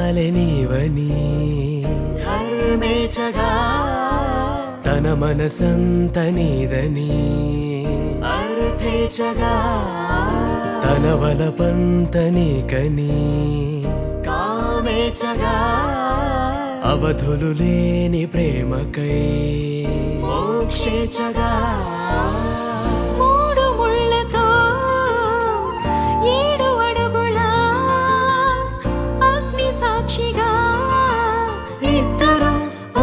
సాగాలే నీవని ధర్మేచగా తన మనసంత నీదని అర్థేచగా తన వలపంత నీకని కామేచగా అవధులు లేని ప్రేమకై మోక్షేచగా మూడు ముళ్ళతో 7 అడుగుల అగ్ని సాక్షిగా ఇద్దరు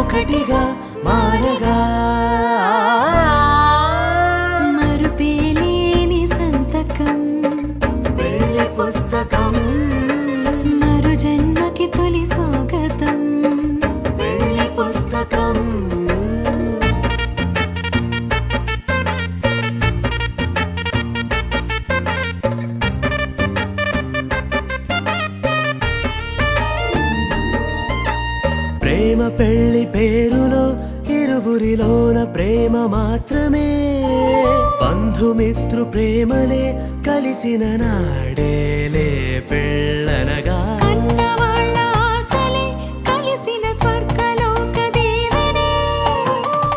ఒకటిగా మారగా మరుపేలేని సంతకం వెళ్ళి పుస్తకం మరు జన్మకి తొలి స్వాగతం వెళ్ళి పుస్తకం ప్రేమ పెళ్లి పేరులో ఇరువురిలోన ప్రేమ మాత్రమే బంధుమిత్రు ప్రేమలే కలిసిన నాడేలే పెళ్ళనగా కన్నవాళ్ళ ఆశలే కలిసిన స్వర్గలోక దీవెనే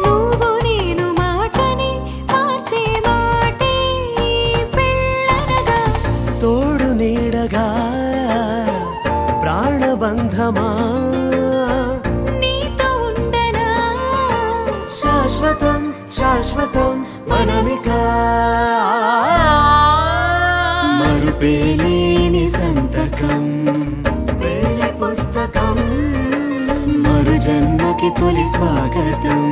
నువ్వు నేను మాటని మార్చే మాటే పెళ్ళనగా తోడు నీడగా ప్రాణబంధమా నీతో ఉండనా శాశ్వతం శాశ్వతం మనమిక మరుపేలేని సంతకం వెళ్ళి పుస్తకం మరు జన్మకి తొలి స్వాగతం